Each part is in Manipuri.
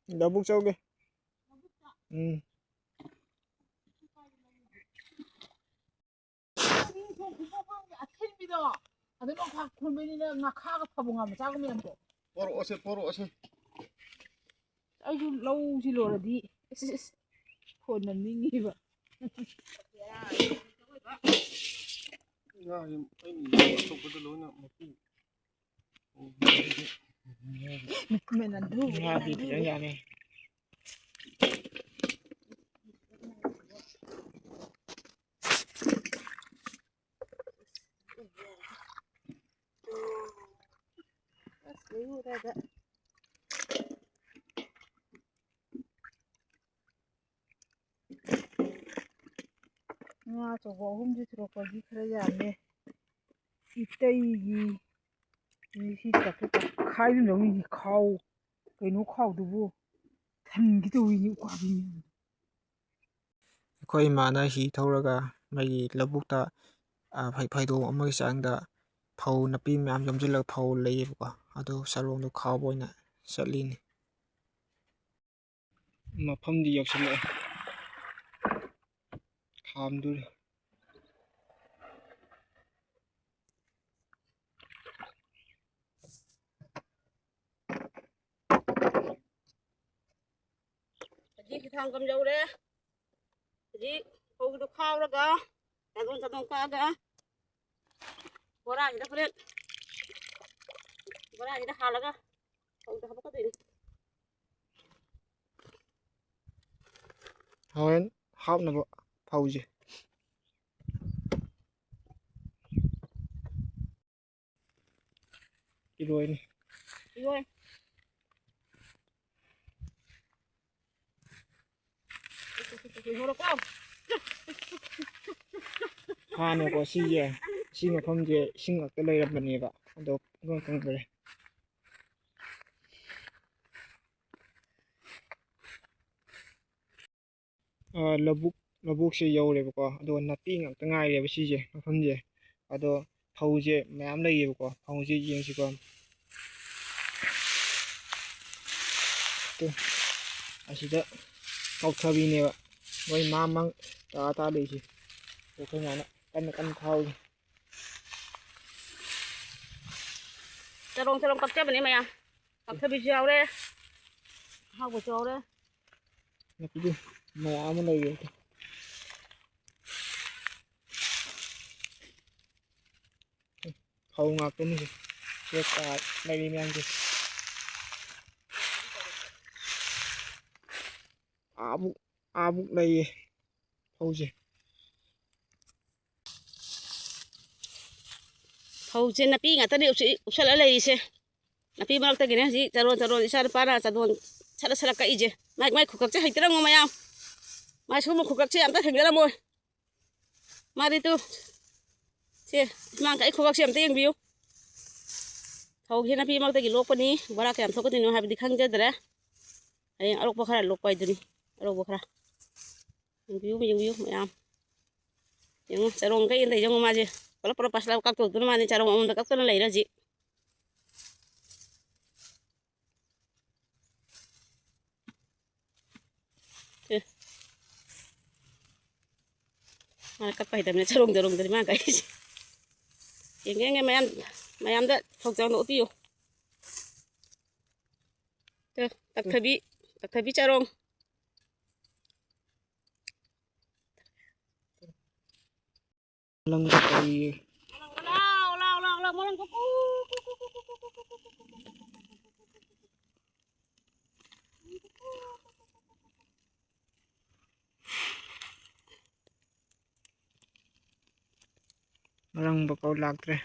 Lubuk chauge. Ada no khak khulbeni na ngakha ka phabunga ma chaga me ambo Poro ose ayu law si loradi phone nan ningi ba ya ai to ko lo na maku men nan du ya bi ya ne nga to go hum ji tro ko ji khara ya me itai gi ni si ta ka khai no ni khau kai no khau du bu than gi to yi kwa bi ꯑꯩꯈꯣꯏ ꯏꯃꯥꯅ ꯍꯤ ꯊꯧꯔꯒ ꯃꯩ ꯂꯧꯕꯨꯛꯇ ꯐꯩꯗꯣꯝ ꯑꯃꯒꯤ ꯆꯥꯡꯗ ꯐꯧ ꯅꯥꯄꯤ ꯃꯌꯥꯝ ꯌꯣꯝꯁꯤꯜꯂꯒ ꯐꯧ ꯂꯩꯌꯦꯕꯀꯣ ꯑꯗꯨ ꯆꯔꯣꯡꯗꯣ ꯈꯥꯎꯕ ꯑꯣꯏꯅ ꯆꯠꯂꯤꯅꯤ ꯃꯐꯝꯗꯤ ꯌꯧꯁꯤꯜꯂꯛꯑꯦ ꯈꯥꯝꯗꯨꯔꯤ ji thang kam jau re ji ko du khaw ra ga ta don ka ga bora ji da pare bora ji da hala ga ko da ha ka de ꯍꯣꯔꯦꯟ ꯍꯥꯞꯅꯕ ꯐꯧꯁꯦ ꯏꯔꯣꯏꯅꯤ ꯏꯔꯣꯏ ꯍꯥꯟꯅꯀꯣ ꯁꯤꯁꯦ ꯁꯤ ꯃꯐꯝꯁꯦ ꯏꯁꯤꯡ ꯉꯥꯛꯇ ꯂꯩꯔꯝꯕꯅꯦꯕ ꯑꯗꯣ ꯄꯨꯡꯀꯪ ꯀꯪꯈ꯭ꯔꯦ ꯂꯧꯕꯨꯛꯁꯦ ꯌꯧꯔꯦꯕꯀꯣ ꯑꯗꯨꯒ ꯅꯥꯄꯤ ꯉꯥꯛꯇ ꯉꯥꯏꯔꯦꯕ ꯁꯤꯁꯦ ꯃꯐꯝꯁꯦ ꯑꯗꯣ ꯐꯧꯁꯦ ꯃꯌꯥꯝ ꯂꯩꯌꯦꯕꯀꯣ ꯐꯧꯁꯦ ꯌꯦꯡꯁꯤꯀꯣ ꯑꯁꯤꯗ ꯀꯥꯎꯊꯕꯤꯅꯦꯕ ꯃꯣꯏ ꯃꯥꯡ ꯇꯥ ꯂꯩꯁꯤ ꯑꯩꯈꯣꯏ ꯃꯥꯅ ꯀꯟꯅ ꯈꯥꯎꯔꯤ ꯆꯔꯣꯡ ꯀꯛꯆꯕꯅꯤ ꯃꯌꯥꯝ ꯀꯛꯊꯕꯤꯁꯨ ꯌꯥꯎꯔꯦ ꯍꯥꯎꯕꯁꯨ ꯌꯥꯎꯔꯦ ꯅꯥꯄꯤꯗꯤ ꯃꯌꯥꯝ ꯑꯃ ꯂꯩꯔꯦ ꯐꯧ ꯉꯥꯛꯇꯅꯤ ꯁꯦ ꯂꯩꯔꯤ ꯃꯌꯥꯝꯁꯦ ꯑꯥꯕꯨꯛ ꯂꯩꯌꯦ ꯐꯧꯁꯦ ꯐꯧꯁꯦ ꯅꯥꯄꯤ ꯉꯥꯛꯇꯅꯤ ꯎꯞꯁꯜꯂ ꯂꯩꯔꯤꯁꯦ ꯅꯥꯄꯤ ꯃꯔꯛꯇꯒꯤꯅꯦ ꯍꯧꯖꯤꯛ ꯆꯔꯣꯟ ꯏꯆꯥ ꯅꯨꯄꯥꯅ ꯆꯥꯗꯣꯟ ꯁꯠꯂ ꯀꯛꯏꯁꯦ ꯃꯥꯏ ꯈꯨꯀꯛꯁꯦ ꯍꯩꯇꯔꯝꯃꯣ ꯃꯌꯥꯝ ꯃꯥꯏ ꯁꯨꯝꯕ ꯈꯨꯀꯛꯁꯦ ꯑꯝꯇ ꯊꯦꯡꯅꯔꯝꯃꯣꯏ ꯃꯥꯗꯤ ꯇꯨ ꯁꯦ ꯃꯥꯅ ꯀꯛꯏ ꯈꯨꯀꯛꯁꯦ ꯑꯝꯇ ꯌꯦꯡꯕꯤꯌꯨ ꯐꯧꯁꯦ ꯅꯥꯄꯤ ꯃꯔꯛꯇꯒꯤ ꯂꯣꯛꯄꯅꯤ ꯕꯣꯔꯥ ꯀꯌꯥꯝ ꯊꯣꯛꯀꯗꯣꯏꯅꯣ ꯍꯥꯏꯕꯗꯤ ꯈꯪꯖꯗ꯭ꯔꯦ ꯍꯌꯦꯡ ꯑꯔꯣꯛꯄ ꯈꯔ ꯂꯣꯛꯄ ꯍꯥꯏꯗꯨꯅꯤ ꯑꯔꯣꯛꯄ ꯈꯔ ꯌꯦꯡꯕꯤꯌꯨ ꯃꯌꯥꯝ ꯌꯦꯡꯉꯨ ꯆꯔꯣꯡ ꯀꯛꯏꯅ ꯌꯦꯡꯉꯨ ꯃꯥꯁꯦ ꯄꯨꯂꯞ ꯄꯥꯁꯂꯞ ꯀꯛꯊꯣꯛꯇꯨꯅ ꯃꯥꯅꯤ ꯆꯔꯣꯡ ꯑꯃꯃꯝꯗ ꯀꯛꯇꯨꯅ ꯂꯩꯔꯦ ꯍꯧꯖꯤꯛ ꯃꯥꯅ ꯀꯛꯄ ꯍꯩꯇꯕꯅꯤꯅ ꯆꯔꯣꯡꯗꯅꯤ ꯃꯥꯅ ꯀꯛꯏꯁꯦ ꯌꯦꯡꯒꯦ ꯃꯌꯥꯝꯗ ꯐꯧꯆꯔꯣꯡꯗꯣ ꯎꯠꯄꯤꯌꯨ ꯇꯛꯊꯕꯤ ꯆꯔꯣꯡ ꯂꯪꯒ ꯀꯔꯤ ꯂꯥꯎ ꯃꯣꯂꯪ ꯀꯨꯀꯨ ꯃꯔꯪꯕ ꯄꯥꯎ ꯂꯥꯛꯇ꯭ꯔꯦ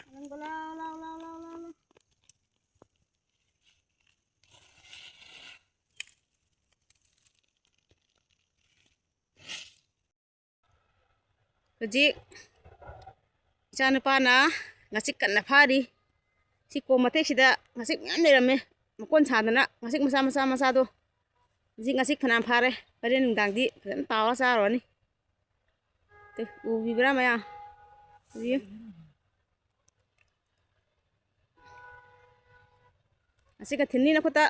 ꯍꯧꯖꯤꯛ ꯏꯆꯥꯅꯨꯄꯥꯅ ꯉꯥꯆꯤꯛ ꯀꯟꯅ ꯐꯥꯔꯤ ꯁꯤ ꯀꯣꯝ ꯃꯇꯦꯛꯁꯤꯗ ꯉꯥꯆꯤꯛ ꯃꯌꯥꯝ ꯂꯩꯔꯝꯃꯦ ꯃꯀꯣꯟ ꯁꯥꯗꯅ ꯉꯥꯆꯤꯛ ꯃꯆꯥꯗꯣ ꯍꯧꯖꯤꯛ ꯉꯥꯆꯤꯛ ꯐꯅꯌꯥꯝ ꯐꯥꯔꯦ ꯍꯣꯔꯦꯟ ꯅꯨꯡꯗꯥꯡꯗꯤ ꯐꯖꯅ ꯇꯥꯎꯔ ꯆꯥꯔꯨꯔꯅꯤ ꯎꯕꯤꯕ꯭ꯔꯥ ꯃꯌꯥꯝ ꯉꯥꯆꯤꯛꯀ ꯊꯤꯟꯅꯤ ꯅꯈꯨꯠꯇ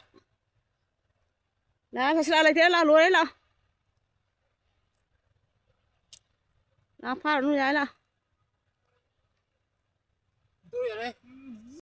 Lá phải lại thế là lúa đấy là. Lá pha nó nhái là. Tôi ở đây.